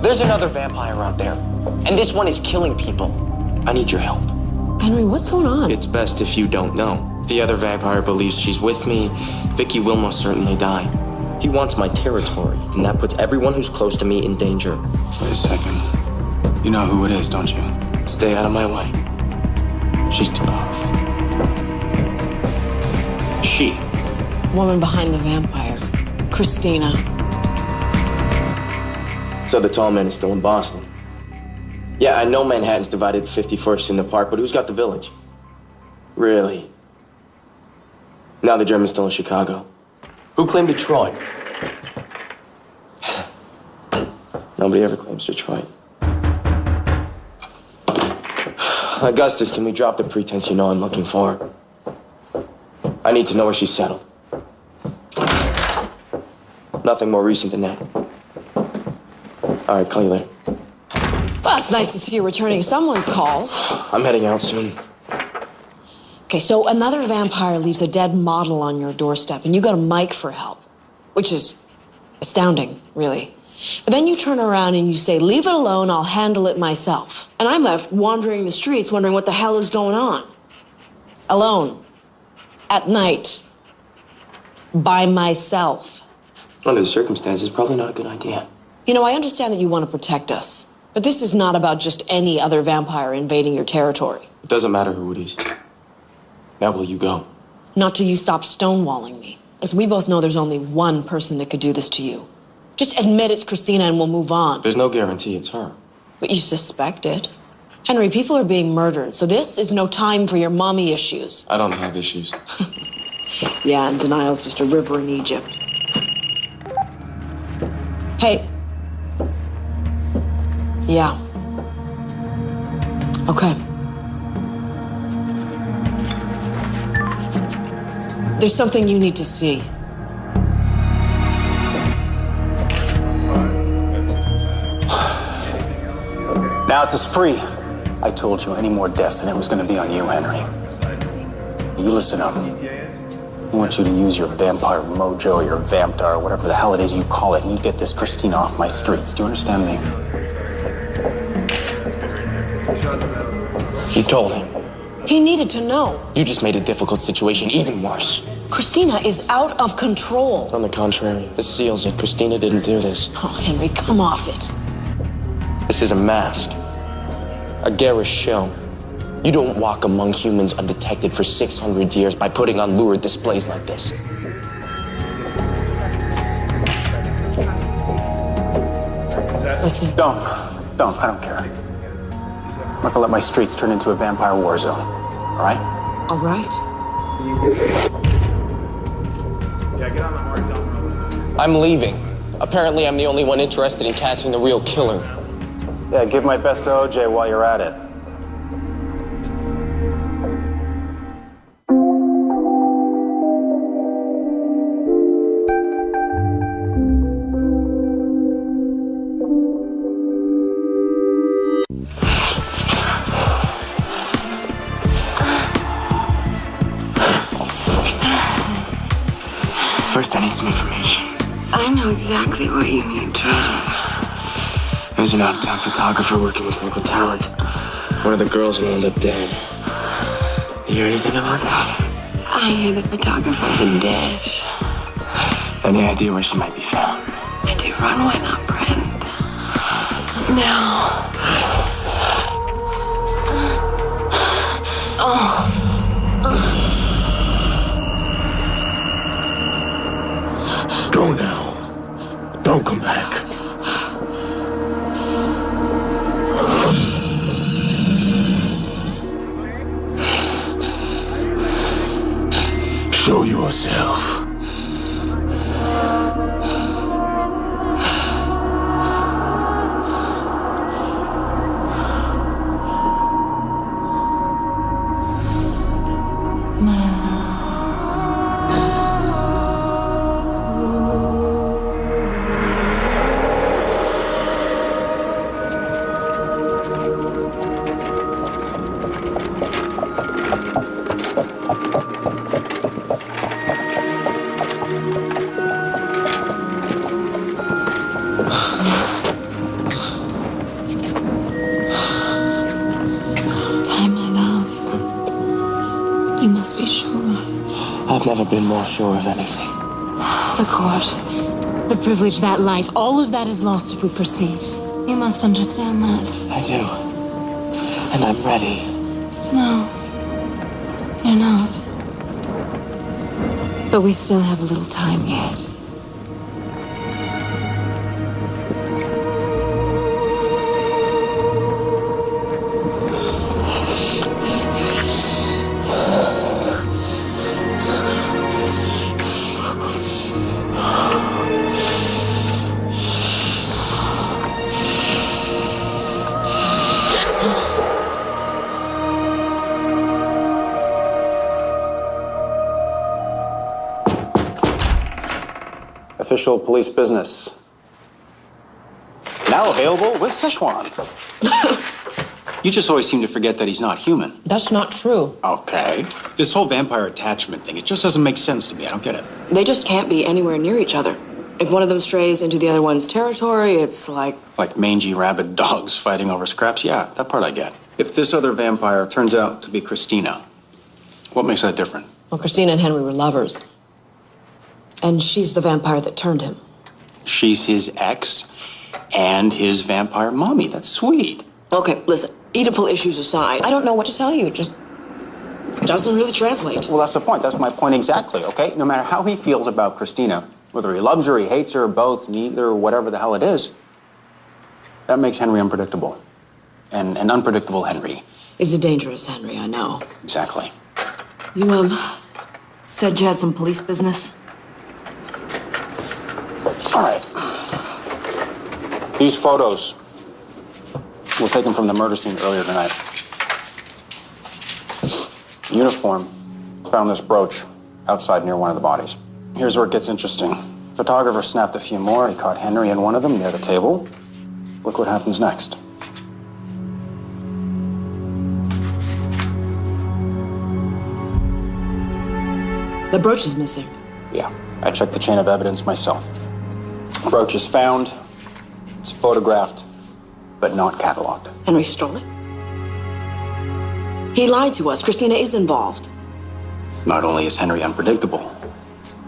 There's another vampire out there, and this one is killing people. I need your help. Henry, what's going on? It's best if you don't know. The other vampire believes she's with me. Vicky will most certainly die. He wants my territory, and that puts everyone who's close to me in danger. Wait a second. You know who it is, don't you? Stay out of my way. She's too powerful. She. Woman behind the vampire. Christina. So the tall man is still in Boston. Yeah, I know Manhattan's divided 51st in the park, but who's got the village? Really? Now the German's still in Chicago. Who claimed Detroit? Nobody ever claims Detroit. Augustus, can we drop the pretense you know I'm looking for her? I need to know where she's settled. Nothing more recent than that. All right, call you later. Well, it's nice to see you returning someone's calls. I'm heading out soon. Okay, so another vampire leaves a dead model on your doorstep, and you go to Mike for help, which is astounding, really. But then you turn around and you say, leave it alone, I'll handle it myself. And I'm left wandering the streets wondering what the hell is going on. Alone. At night. By myself. Under the circumstances, probably not a good idea. You know, I understand that you want to protect us, but this is not about just any other vampire invading your territory. It doesn't matter who it is. Now will you go? Not till you stop stonewalling me. As we both know, there's only one person that could do this to you. Just admit it's Christina and we'll move on. There's no guarantee it's her. But you suspect it. Henry, people are being murdered, so this is no time for your mommy issues. I don't have issues. Yeah, and denial's just a river in Egypt. Hey. Yeah. Okay. There's something you need to see. Now it's a spree. I told you any more deaths and it was going to be on you, Henry. You listen up. I want you to use your vampire mojo or your vamptar or whatever the hell it is you call it, and you get this Christina off my streets. Do you understand me? You told him. He needed to know. You just made a difficult situation even worse. Christina is out of control. On the contrary, this seals it. Christina didn't do this. Oh, Henry, come off it. This is a mask. A garish show. You don't walk among humans undetected for 600 years by putting on lurid displays like this. Listen. Don't. I don't care. I'm not gonna let my streets turn into a vampire war zone. All right? All right. I'm leaving. Apparently, I'm the only one interested in catching the real killer. Yeah, give my best to OJ while you're at it. First, I need some information. I know exactly what you need, Jordan. There's an out-of-town photographer working with local talent. One of the girls will end up dead. You hear anything about that? I hear the photographer's a dish. Any idea where she might be found? I do. Run, why not, Brent? Now. Go now. Don't come back. Show yourself. I've never been more sure of anything. The court, the privilege, that life, all of that is lost if we proceed. You must understand that. I do. And I'm ready. No, you're not. But we still have a little time yet. Official police business. Now available with Szechuan. You just always seem to forget that he's not human. That's not true. Okay. This whole vampire attachment thing, it just doesn't make sense to me. I don't get it. They just can't be anywhere near each other. If one of them strays into the other one's territory, it's like... Like mangy rabid dogs fighting over scraps? Yeah, that part I get. If this other vampire turns out to be Christina, what makes that different? Well, Christina and Henry were lovers. And she's the vampire that turned him. She's his ex and his vampire mommy. That's sweet. Okay, listen. Oedipal issues aside, I don't know what to tell you. It just doesn't really translate. Well, that's the point. That's my point exactly, okay? No matter how he feels about Christina, whether he loves her, he hates her, both, neither, whatever the hell it is, that makes Henry unpredictable. And an unpredictable Henry. Is a dangerous Henry, I know. Exactly. You, said you had some police business? All right. These photos were taken from the murder scene earlier tonight. Uniform found this brooch outside near one of the bodies. Here's where it gets interesting. Photographer snapped a few more. He caught Henry in one of them near the table. Look what happens next. The brooch is missing. Yeah, I checked the chain of evidence myself. Brooch is found, it's photographed, but not cataloged. Henry stole it. He lied to us. Christina is involved. Not only is Henry unpredictable,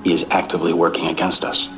he is actively working against us.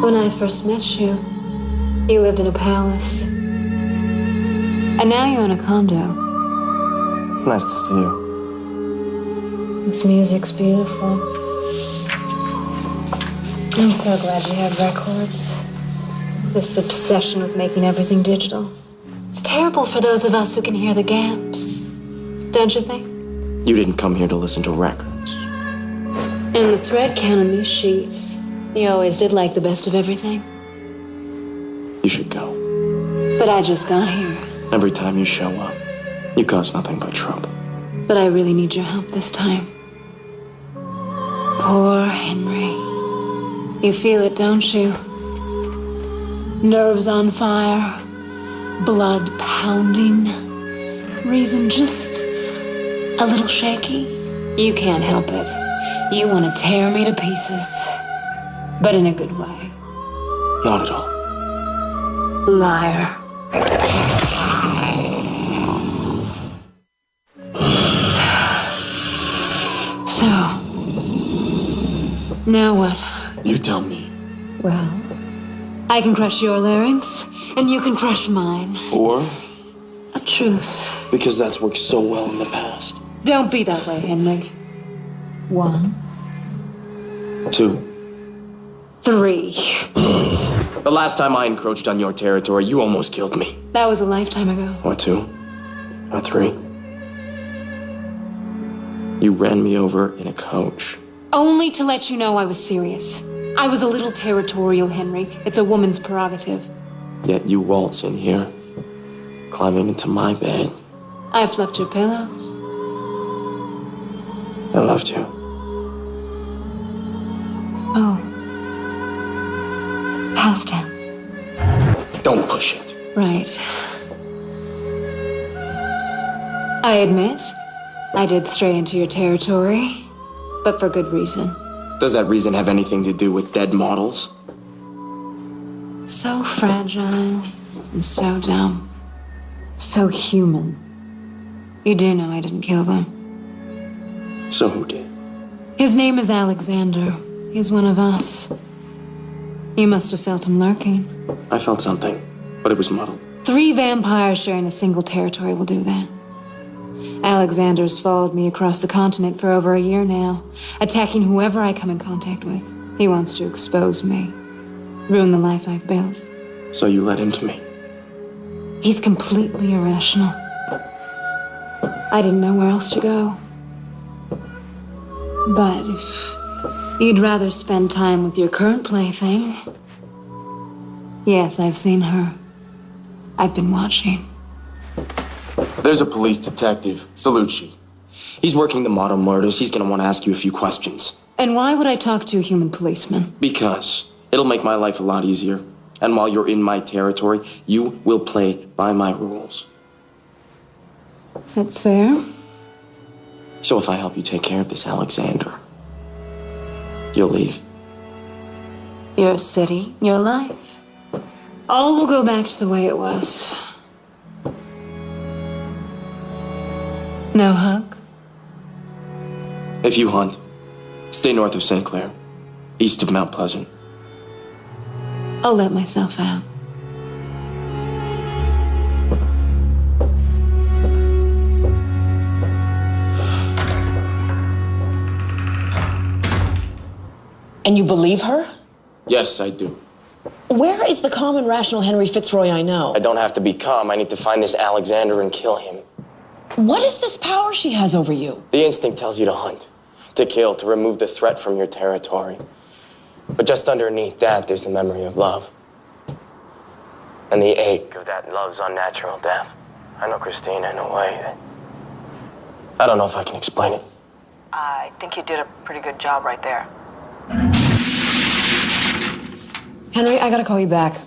When I first met you, you lived in a palace. And now you own a condo. It's nice to see you. This music's beautiful. I'm so glad you have records. This obsession with making everything digital. It's terrible for those of us who can hear the gaps. Don't you think? You didn't come here to listen to records. And the thread count on these sheets. You always did like the best of everything. You should go. But I just got here. Every time you show up, you cause nothing but trouble. But I really need your help this time. Poor Henry. You feel it, don't you? Nerves on fire, blood pounding, reason just a little shaky. You can't help it. You want to tear me to pieces, but in a good way. Not at all. Liar. So, now what? You tell me. Well, I can crush your larynx, and you can crush mine. Or, A truce. because that's worked so well in the past. Don't be that way, Henry. 1, 2. 3. The last time I encroached on your territory, you almost killed me. That was a lifetime ago. Or 2. Or 3. You ran me over in a coach. Only to let you know I was serious. I was a little territorial, Henry. It's a woman's prerogative. Yet you waltz in here, climbing into my bed. I've left your pillows. I loved you. Oh. Past tense. Don't push it. Right. I admit, I did stray into your territory, but for good reason. Does that reason have anything to do with dead models? So fragile and so dumb. So human. You do know I didn't kill them. So who did? His name is Alexander. He's one of us. You must have felt him lurking. I felt something, but it was muddled. 3 vampires sharing a single territory will do that. Alexander's followed me across the continent for over a year now, attacking whoever I come in contact with. He wants to expose me, ruin the life I've built. So you led him to me. He's completely irrational. I didn't know where else to go. But if you'd rather spend time with your current plaything... Yes, I've seen her. I've been watching. There's a police detective, Salucci. He's working the model murders. He's gonna want to ask you a few questions. And why would I talk to a human policeman? Because it'll make my life a lot easier. And while you're in my territory, you will play by my rules. That's fair. So if I help you take care of this Alexander, you'll leave. Your city, your life. All will go back to the way it was. No hug? If you hunt, stay north of St. Clair, east of Mount Pleasant. I'll let myself out. And you believe her? Yes, I do. Where is the calm and rational Henry Fitzroy I know? I don't have to be calm. I need to find this Alexander and kill him. What is this power she has over you? The instinct tells you to hunt, to kill, to remove the threat from your territory. But just underneath that, there's the memory of love. And the ache of that love's unnatural death. I know Christine in a way that... I don't know if I can explain it. I think you did a pretty good job right there. Henry, I gotta call you back.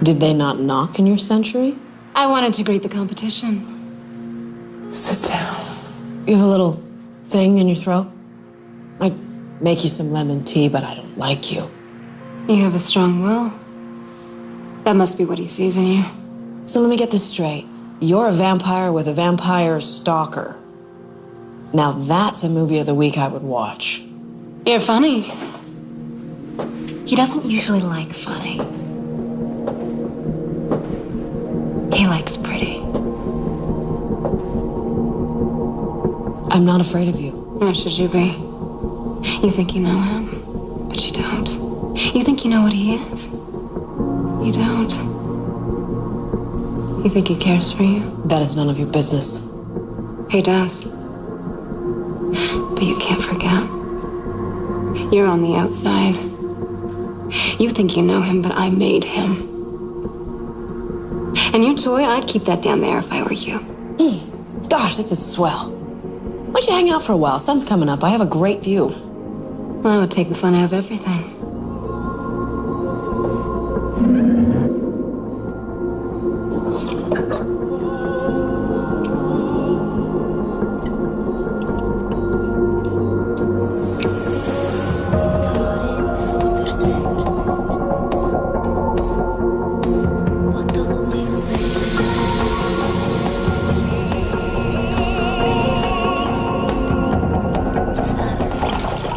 Did they not knock in your century? I wanted to greet the competition. Sit down. You have a little thing in your throat? I'd make you some lemon tea, but I don't like you. You have a strong will. That must be what he sees in you. So let me get this straight. You're a vampire with a vampire stalker. Now that's a movie of the week I would watch. You're funny. He doesn't usually like funny. He likes pretty. I'm not afraid of you. Or should you be? You think you know him, but you don't. You think you know what he is. You don't. You think he cares for you? That is none of your business. He does. But you can't forget. You're on the outside. You think you know him, but I made him. And your toy, I'd keep that down there if I were you. Gosh, this is swell. Why don't you hang out for a while? Sun's coming up. I have a great view. Well, that would take the fun out of everything.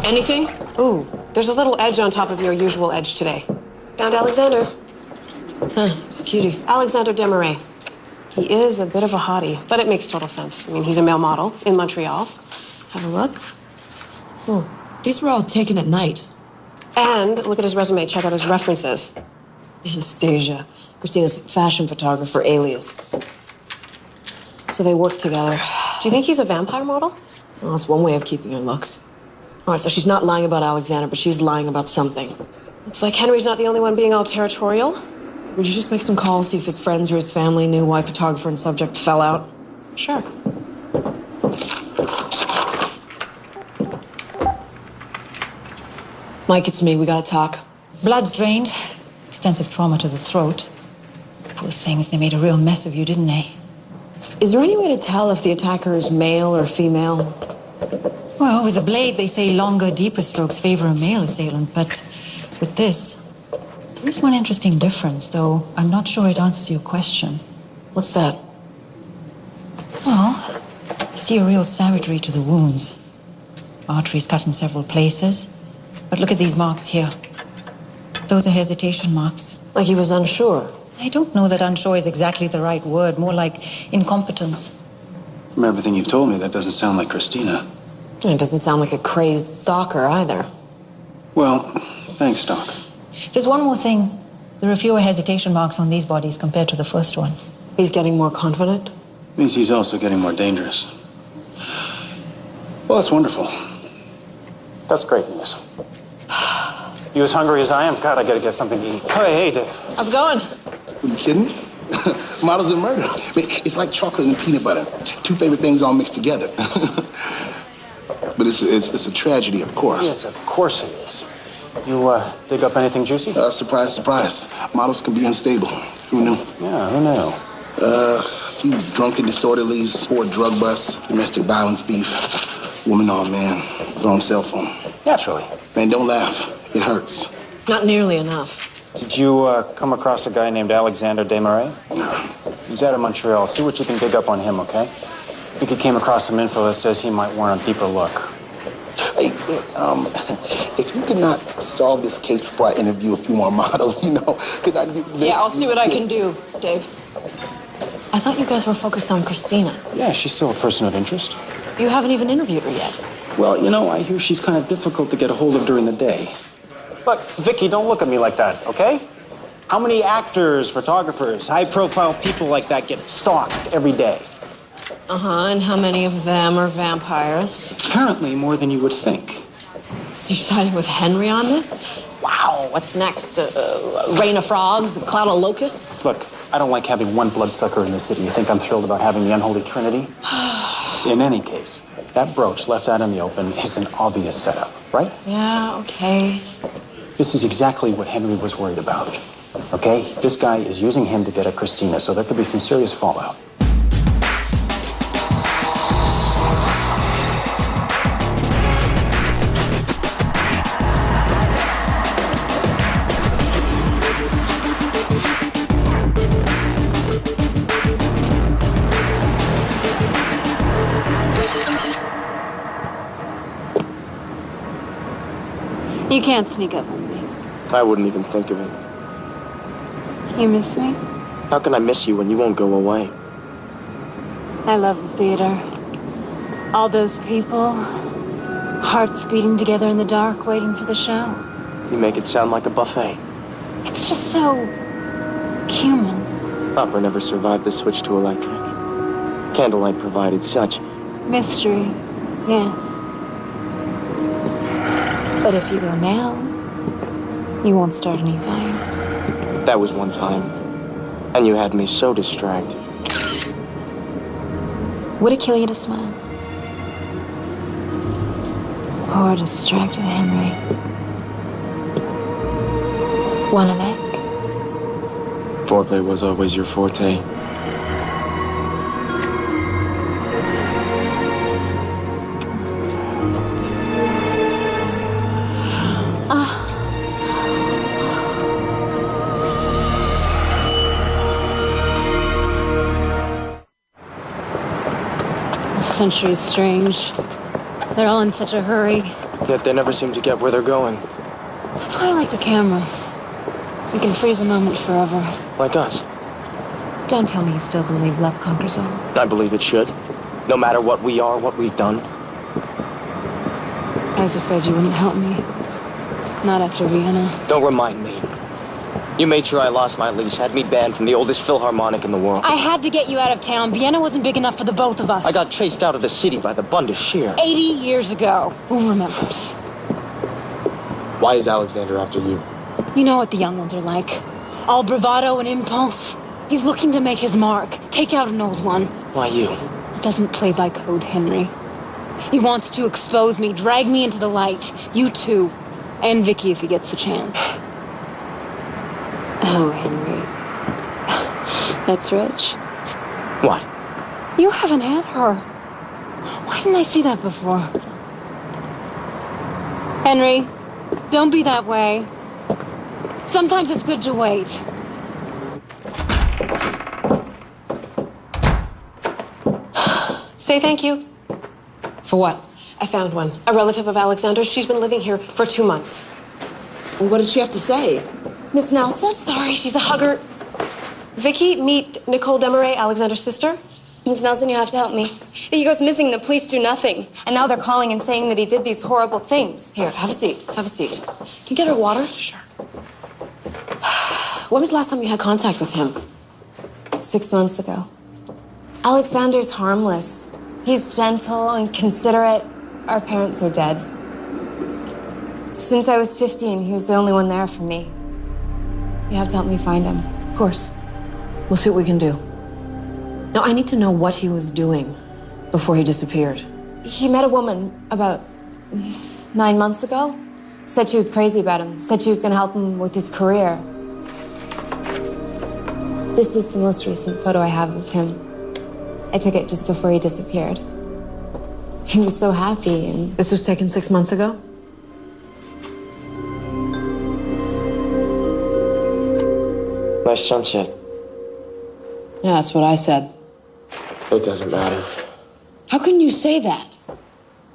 Anything? Ooh, there's a little edge on top of your usual edge today. Found Alexander. Huh, it's a cutie. Alexander Desmarais. He is a bit of a hottie, but it makes total sense. I mean, he's a male model in Montreal. Have a look. Oh, these were all taken at night. And look at his resume. Check out his references. Anastasia, Christina's fashion photographer alias. So they worked together. Do you think he's a vampire model? Well, that's one way of keeping her looks. All right, so she's not lying about Alexander, but she's lying about something. Looks like Henry's not the only one being all territorial. Would you just make some calls, see if his friends or his family knew why photographer and subject fell out? Sure. Mike, it's me. We gotta talk. Blood's drained. Extensive trauma to the throat. Poor things, they made a real mess of you, didn't they? Is there any way to tell if the attacker is male or female? Well, with a blade, they say longer, deeper strokes favor a male assailant, but with this, there is one interesting difference, though I'm not sure it answers your question. What's that? Well, you see a real savagery to the wounds. Arteries cut in several places. But look at these marks here. Those are hesitation marks. Like he was unsure. I don't know that unsure is exactly the right word, more like incompetence. From everything you've told me, that doesn't sound like Christina. And it doesn't sound like a crazed stalker either. Well, thanks, Doc. There's one more thing. There are fewer hesitation marks on these bodies compared to the first one. He's getting more confident? Means he's also getting more dangerous. Well, that's wonderful. That's great news. You as hungry as I am? God, I gotta get something to eat. Hey, Dave. How's it going? Are you kidding? Models of murder. I mean, it's like chocolate and peanut butter. Two favorite things all mixed together. But it's a tragedy, of course. Yes, of course it is. You dig up anything juicy? Surprise, surprise. Models can be unstable. Who knew? Yeah, who knew? A few drunken disorderlies, 4 drug busts, domestic violence beef, woman on man, wrong cell phone. Naturally. Man, don't laugh. It hurts. Not nearly enough. Did you come across a guy named Alexander Desmarais? No. He's out of Montreal. See what you can dig up on him, okay? I think you came across some info that says he might want a deeper look. Hey, if you could not solve this case before I interview a few more models, could I do... Yeah, I'll see what I can do, Dave. I thought you guys were focused on Christina. Yeah, she's still a person of interest. You haven't even interviewed her yet. Well, I hear she's kind of difficult to get a hold of during the day. Look, Vicky, don't look at me like that, okay? How many actors, photographers, high-profile people like that get stalked every day? Uh-huh, and how many of them are vampires? Apparently more than you would think. So you're siding with Henry on this? Wow, what's next? Rain of frogs? A cloud of locusts? Look, I don't like having one bloodsucker in the city. You think I'm thrilled about having the unholy trinity? In any case, that brooch left out in the open is an obvious setup, right? Yeah, okay. This is exactly what Henry was worried about, okay? This guy is using him to get at Christina, so there could be some serious fallout. You can't sneak up on me. I wouldn't even think of it. You miss me? How can I miss you when you won't go away? I love the theater. All those people, hearts beating together in the dark, waiting for the show. You make it sound like a buffet. It's just so human. Opera never survived the switch to electric. Candlelight provided such. Mystery, yes. But if you go now, you won't start any fires. That was one time. And you had me so distracted. Would it kill you to smile? Poor distracted Henry. Want an egg? Foreplay was always your forte. The century's strange. They're all in such a hurry. Yet they never seem to get where they're going. That's why I like the camera. We can freeze a moment forever. Like us. Don't tell me you still believe love conquers all. I believe it should. No matter what we are, what we've done. I was afraid you wouldn't help me. Not after Vienna. Don't remind me. You made sure I lost my lease, had me banned from the oldest Philharmonic in the world. I had to get you out of town. Vienna wasn't big enough for the both of us. I got chased out of the city by the Bundesheer. 80 years ago. Who remembers? Why is Alexander after you? You know what the young ones are like. All bravado and impulse. He's looking to make his mark. Take out an old one. Why you? He doesn't play by code, Henry. He wants to expose me, drag me into the light. You too. And Vicky if he gets the chance. Oh, Henry. That's rich. What? You haven't had her. Why didn't I see that before? Henry, don't be that way. Sometimes it's good to wait. Say thank you. For what? I found one. A relative of Alexander's. She's been living here for 2 months. Well, what did she have to say? Miss Nelson? Sorry, she's a hugger. Vicky, meet Nicole Desmarais, Alexander's sister. Miss Nelson, you have to help me. He goes missing, the police do nothing. And now they're calling and saying that he did these horrible things. Here, have a seat. Have a seat. Can you get her water? Sure. When was the last time you had contact with him? 6 months ago. Alexander's harmless. He's gentle and considerate. Our parents are dead. Since I was 15, he was the only one there for me. You have to help me find him. Of course. We'll see what we can do. Now, I need to know what he was doing before he disappeared. He met a woman about 9 months ago. Said she was crazy about him. Said she was going to help him with his career. This is the most recent photo I have of him. I took it just before he disappeared. He was so happy and... This was taken 6 months ago? Nice sunset. Yeah, that's what I said. It doesn't matter. How can you say that?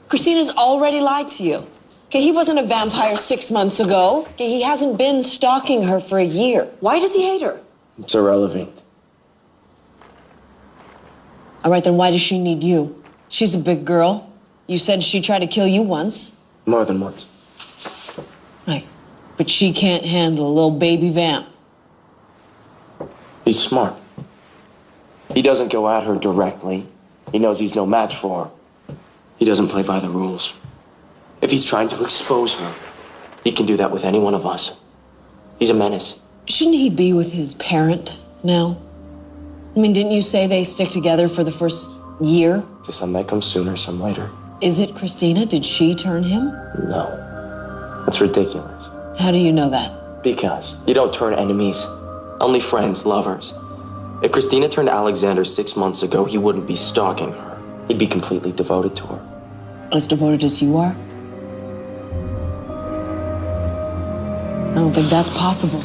Christina's already lied to you. Okay, he wasn't a vampire 6 months ago. Okay, he hasn't been stalking her for a year. Why does he hate her? It's irrelevant. All right, then why does she need you? She's a big girl. You said she tried to kill you once. More than once. Right. But she can't handle a little baby vamp. He's smart. He doesn't go at her directly. He knows he's no match for her. He doesn't play by the rules. If he's trying to expose her, he can do that with any one of us. He's a menace. Shouldn't he be with his parent now? I mean, didn't you say they stick together for the first year? To some that comes sooner, some later. Is it Christina? Did she turn him? No. That's ridiculous. How do you know that? Because you don't turn enemies. Only friends, lovers. If Christina turned Alexander 6 months ago, he wouldn't be stalking her. He'd be completely devoted to her. As devoted as you are? I don't think that's possible.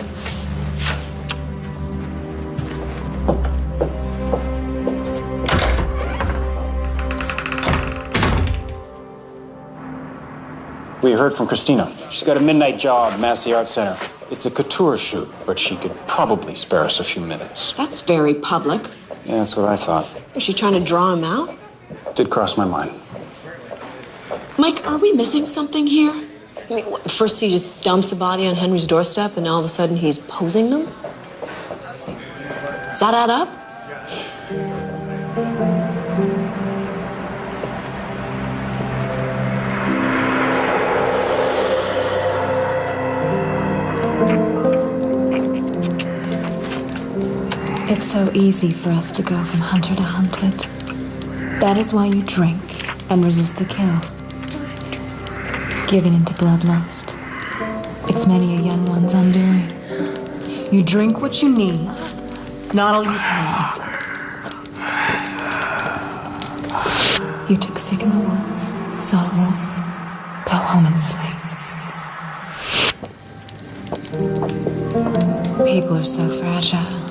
We heard from Christina. She's got a midnight job, Massey Art Center. It's a couture shoot, but she could probably spare us a few minutes. That's very public. Yeah, that's what I thought. Is she trying to draw him out? Did cross my mind. Mike, are we missing something here? I mean, first he just dumps a body on Henry's doorstep, and all of a sudden he's posing them? Does that add up? It's so easy for us to go from hunter to hunted. That is why you drink and resist the kill. Giving into bloodlust. It's many a young one's undoing. You drink what you need, not all you can. You took sick in the woods, saw a wolf, go home and sleep. People are so fragile.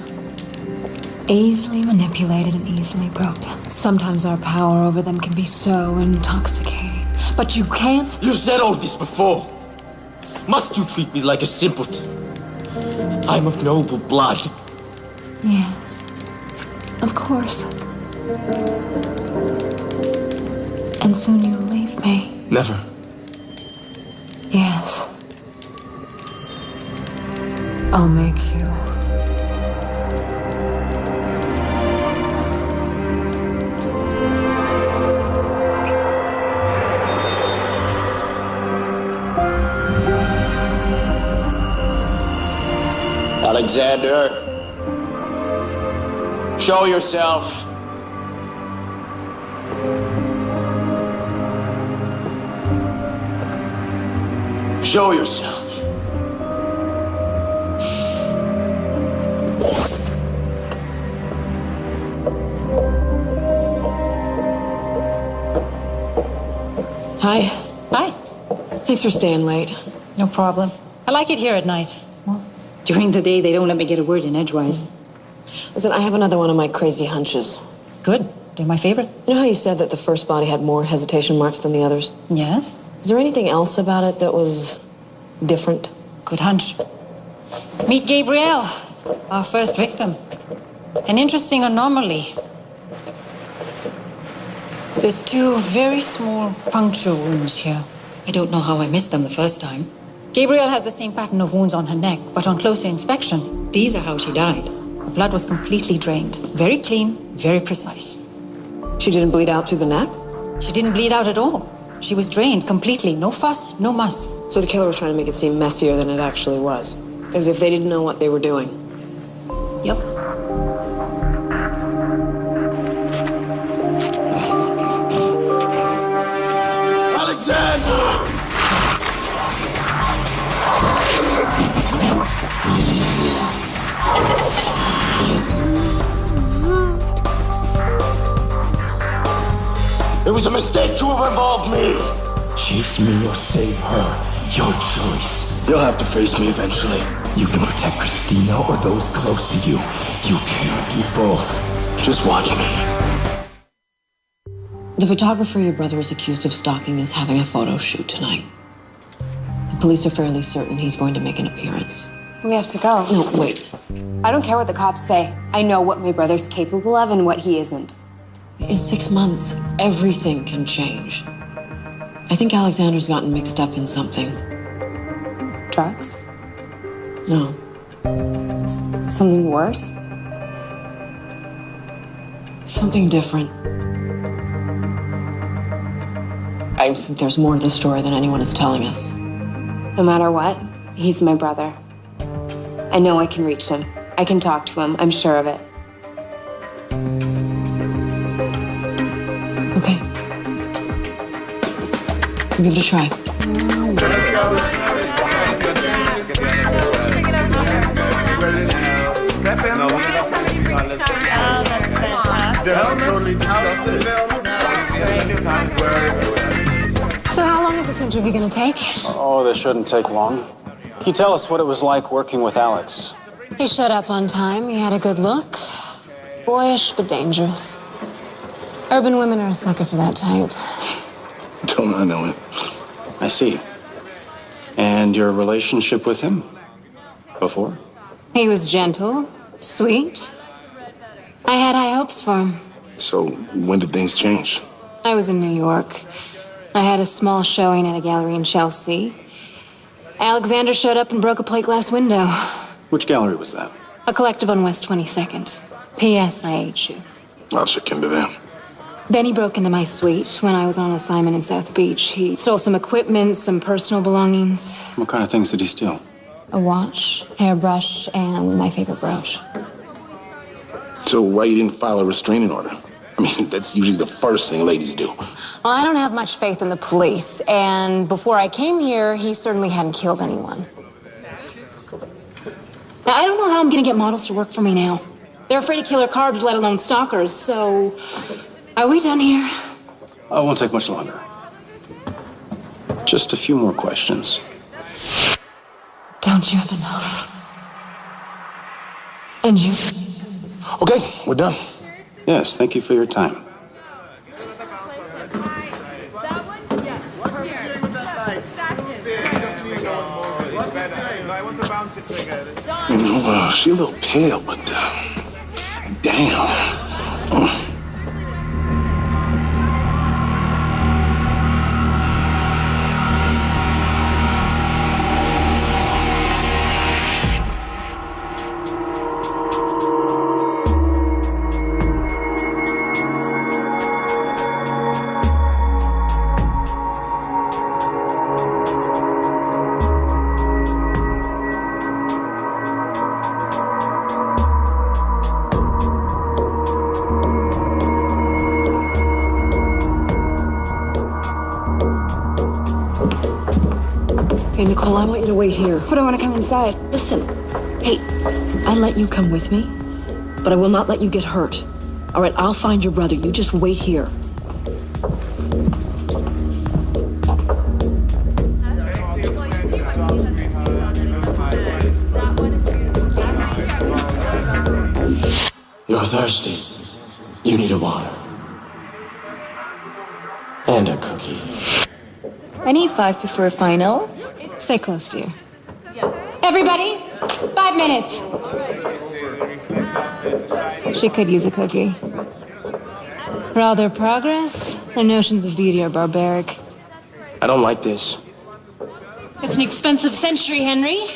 Easily manipulated and easily broken. Sometimes our power over them can be so intoxicating. But you can't... You've said all this before. Must you treat me like a simpleton? I'm of noble blood. Yes, of course. And soon you'll leave me. Never. Yes. I'll make you Alexander, show yourself. Show yourself. Hi. Hi. Thanks for staying late. No problem. I like it here at night. During the day, they don't let me get a word in edgewise. Listen, I have another one of my crazy hunches. Good. They're my favorite. You know how you said that the first body had more hesitation marks than the others? Yes. Is there anything else about it that was different? Good hunch. Meet Gabrielle, our first victim. An interesting anomaly. There's 2 very small puncture wounds here. I don't know how I missed them the first time. Gabrielle has the same pattern of wounds on her neck, but on closer inspection, these are how she died. The blood was completely drained. Very clean, very precise. She didn't bleed out through the neck? She didn't bleed out at all. She was drained completely. No fuss, no muss. So the killer was trying to make it seem messier than it actually was. As if they didn't know what they were doing. Yep. Alexander! It was a mistake to have involved me. Chase me or save her. Your choice. You'll have to face me eventually. You can protect Christina or those close to you. You cannot do both. Just watch me. The photographer your brother is accused of stalking is having a photo shoot tonight. The police are fairly certain he's going to make an appearance. We have to go. No, wait. I don't care what the cops say. I know what my brother's capable of and what he isn't. In 6 months, everything can change. I think Alexander's gotten mixed up in something. Drugs? No. Something worse? Something different. I just think there's more to the story than anyone is telling us. No matter what, he's my brother. I know I can reach him. I can talk to him. I'm sure of it. Okay. We'll give it a try. So how long is this interview gonna take? Oh, this shouldn't take long. Can you tell us what it was like working with Alex? He showed up on time. He had a good look. Boyish, but dangerous. Urban women are a sucker for that type. Don't I know it? I see. And your relationship with him? Before? He was gentle, sweet. I had high hopes for him. So, when did things change? I was in New York. I had a small showing at a gallery in Chelsea. Alexander showed up and broke a plate glass window. Which gallery was that? A collective on West 22nd. P.S. I hate you. I'll check into that. Then he broke into my suite when I was on assignment in South Beach. He stole some equipment, some personal belongings. What kind of things did he steal? A watch, hairbrush, and my favorite brooch. So why you didn't file a restraining order? I mean, that's usually the first thing ladies do. Well, I don't have much faith in the police, and before I came here, he certainly hadn't killed anyone. Now, I don't know how I'm gonna get models to work for me now. They're afraid of killer carbs, let alone stalkers, so... Are we done here? Oh, it won't take much longer. Just a few more questions. Don't you have enough? And you? Okay, we're done. Yes, thank you for your time. You know, she's a little pale, but damn. Okay, Nicole, I want you to wait here. But I want to come inside. Listen, hey, I let you come with me, but I will not let you get hurt. All right, I'll find your brother. You just wait here. You're thirsty. You need a water. And a cookie. I need 5 before finals. Stay close to you. Everybody, 5 minutes. She could use a cookie. For all their progress, their notions of beauty are barbaric. I don't like this. It's an expensive century, Henry.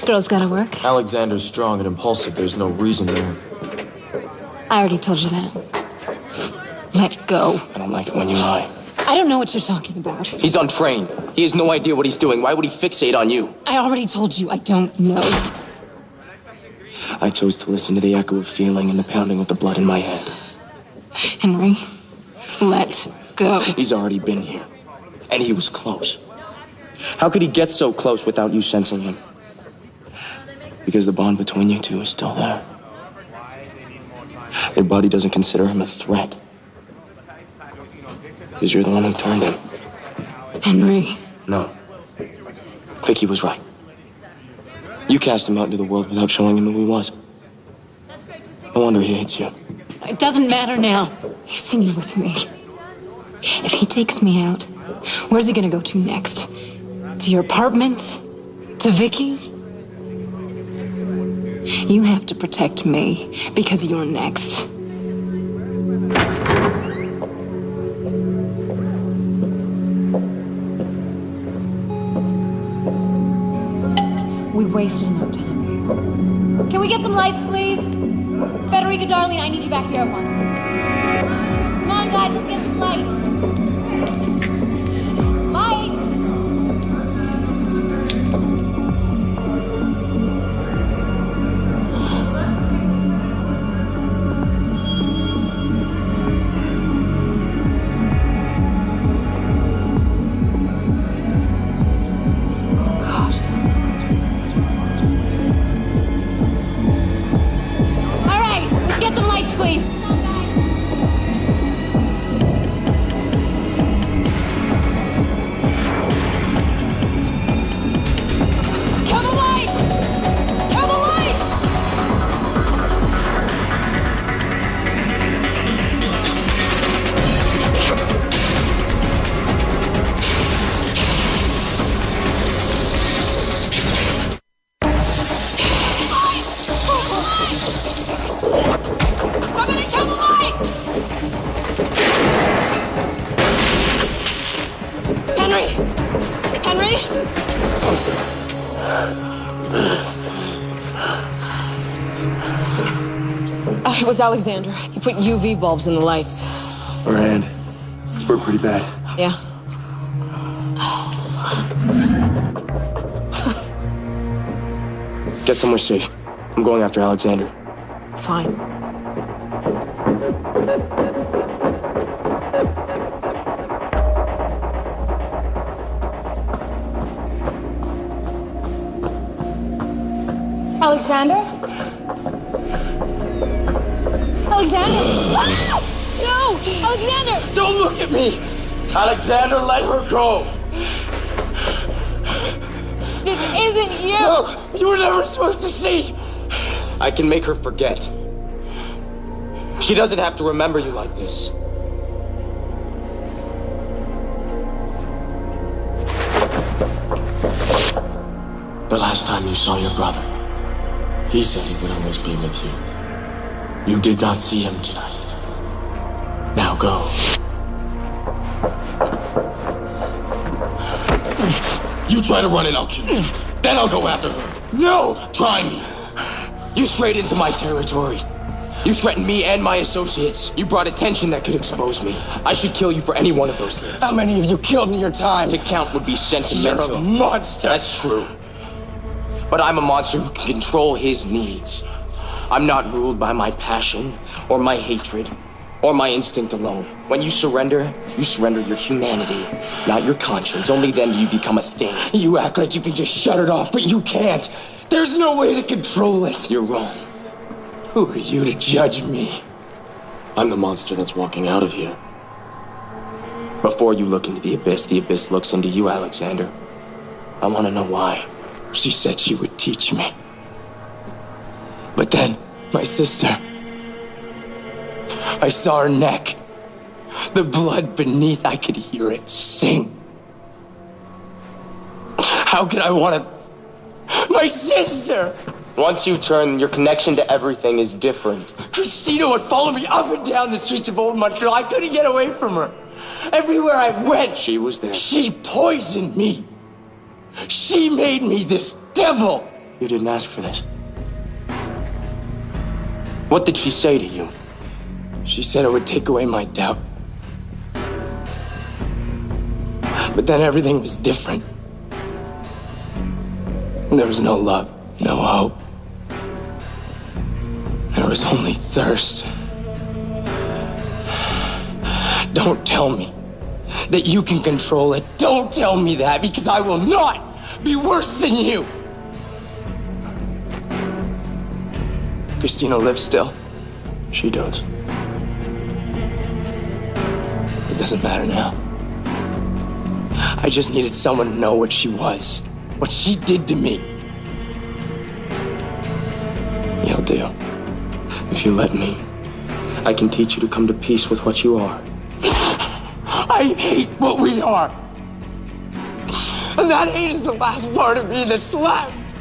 Girls gotta work. Alexander's strong and impulsive. There's no reason there. I already told you that. Let go. I don't like it when you lie. I don't know what you're talking about. He's untrained. He has no idea what he's doing. Why would he fixate on you? I already told you I don't know. I chose to listen to the echo of feeling and the pounding of the blood in my head. Henry, let go. He's already been here. And he was close. How could he get so close without you sensing him? Because the bond between you two is still there. Your body doesn't consider him a threat. Because you're the one who turned him. Henry. No. Vicky was right. You cast him out into the world without showing him who he was. No wonder he hates you. It doesn't matter now. You've seen it with me. If he takes me out, where's he gonna go to next? To your apartment? To Vicky? You have to protect me because you're next. We've wasted enough time here. Can we get some lights, please? Federica, darling, I need you back here at once. Come on, guys, let's get some lights. Lights! Please. Kill the lights! Kill the lights! Somebody kill the lights! Henry! Henry? It was Alexander. He put UV bulbs in the lights. Her hand. It's burned pretty bad. Yeah. Get somewhere safe. I'm going after Alexander. Fine. Alexander? Alexander! Ah! No! Alexander! Don't look at me! Alexander, let her go! This isn't you! No! You were never supposed to see! I can make her forget. She doesn't have to remember you like this. The last time you saw your brother, he said he would always be with you. You did not see him tonight. Now go. You try to run and I'll kill you. Then I'll go after her. No! Try me. You strayed into my territory. You threatened me and my associates. You brought attention that could expose me. I should kill you for any one of those things. How many of you killed in your time? To count would be sentimental. You're a monster. That's true. But I'm a monster who can control his needs. I'm not ruled by my passion or my hatred. or my instinct alone. When you surrender your humanity, not your conscience. Only then do you become a thing. You act like you can just shut it off, but you can't. There's no way to control it. You're wrong. Who are you to judge me? I'm the monster that's walking out of here. Before you look into the abyss looks into you, Alexander. I want to know why. She said she would teach me. But then, my sister... I saw her neck. The blood beneath, I could hear it sing. How could I want to... My sister! Once you turn, your connection to everything is different. Christina would follow me up and down the streets of Old Montreal. I couldn't get away from her. Everywhere I went, she was there. She poisoned me. She made me this devil. You didn't ask for this. What did she say to you? She said it would take away my doubt. But then everything was different. There was no love, no hope. There was only thirst. Don't tell me that you can control it. Don't tell me that, because I will not be worse than you. Christina lives still. She does. It doesn't matter now. I just needed someone to know what she was, what she did to me. You'll do. If you let me, I can teach you to come to peace with what you are. I hate what we are. And that hate is the last part of me that's left.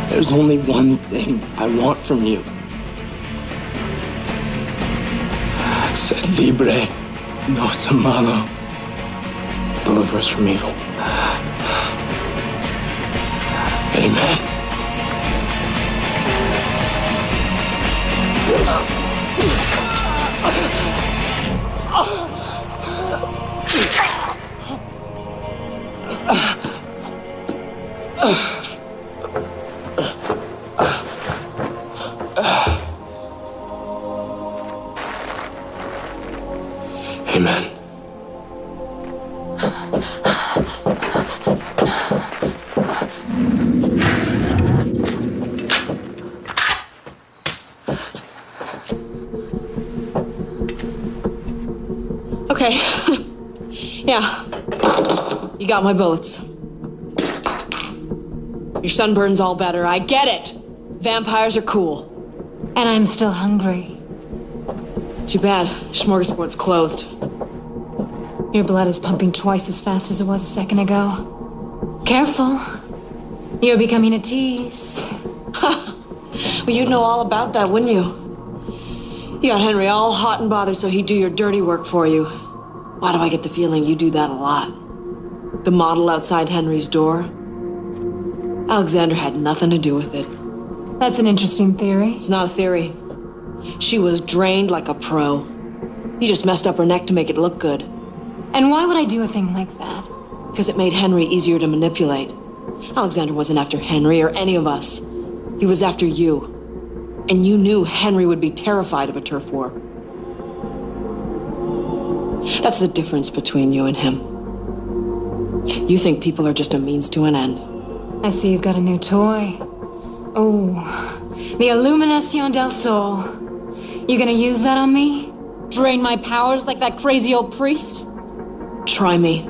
There's only one thing I want from you. Ser libre, no ser malo. Deliver us from evil. Amen. Amen. Okay. Yeah. You got my bullets. Your sunburn's all better. I get it. Vampires are cool. And I'm still hungry. Too bad. Smorgasbord's closed. Your blood is pumping twice as fast as it was a second ago. Careful. You're becoming a tease. Well, you'd know all about that, wouldn't you? You got Henry all hot and bothered so he'd do your dirty work for you. Why do I get the feeling you do that a lot? The model outside Henry's door? Alexander had nothing to do with it. That's an interesting theory. It's not a theory. She was drained like a pro. You just messed up her neck to make it look good. And why would I do a thing like that? Because it made Henry easier to manipulate. Alexander wasn't after Henry or any of us. He was after you. And you knew Henry would be terrified of a turf war. That's the difference between you and him. You think people are just a means to an end. I see you've got a new toy. Oh, the Illuminación del Sol. You gonna use that on me? Drain my powers like that crazy old priest? Try me.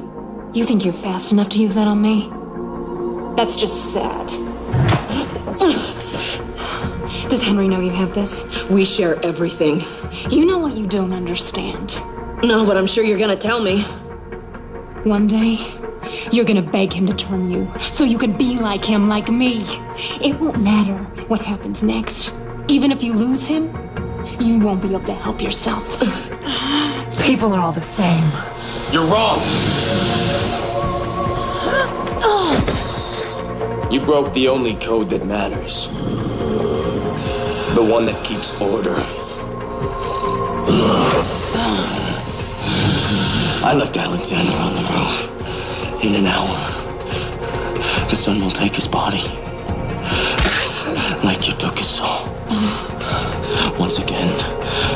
You think you're fast enough to use that on me? That's just sad. Does Henry know you have this? We share everything. You know what you don't understand. No, but I'm sure you're gonna tell me. One day, you're gonna beg him to turn you, so you can be like him, like me. It won't matter what happens next. Even if you lose him, you won't be able to help yourself. People are all the same. You're wrong. You broke the only code that matters. The one that keeps order. I left Alexander on the roof. In an hour, the sun will take his body, like you took his soul. Once again,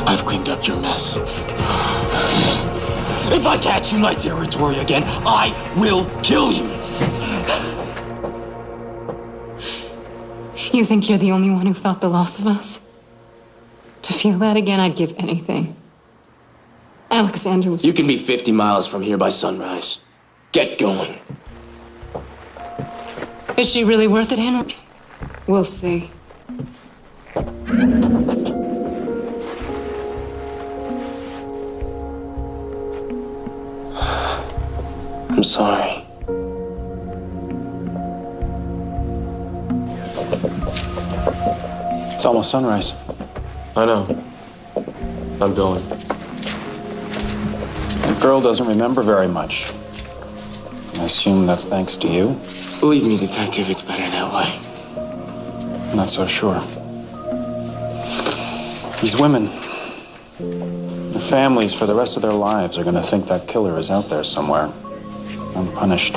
I've cleaned up your mess. If I catch you in my territory again, I will kill you. You think you're the only one who felt the loss of us? To feel that again, I'd give anything. Alexander was... You can be 50 miles from here by sunrise. Get going. Is she really worth it, Henry? We'll see. I'm sorry. It's almost sunrise. I know. I'm going. The girl doesn't remember very much. I assume that's thanks to you? Believe me, Detective, it's better that way. Not so sure. These women, their families for the rest of their lives are gonna think that killer is out there somewhere, unpunished.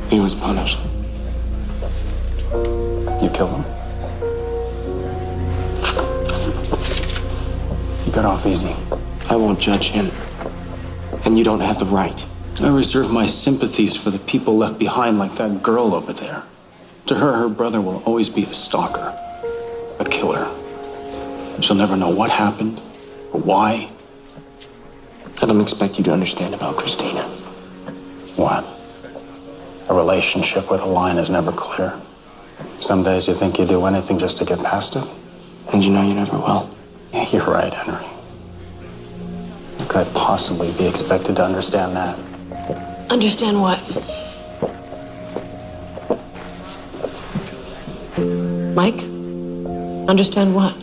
He was punished. You killed him? He got off easy. I won't judge him. And you don't have the right. I reserve my sympathies for the people left behind like that girl over there. To her, her brother will always be a stalker, a killer. She'll never know what happened or why. I don't expect you to understand about Christina. What? A relationship where the line is never clear. Some days you think you do anything just to get past it. And you know you never will. Yeah, you're right, Henry. How could I possibly be expected to understand that? Understand what? Mike? Understand what?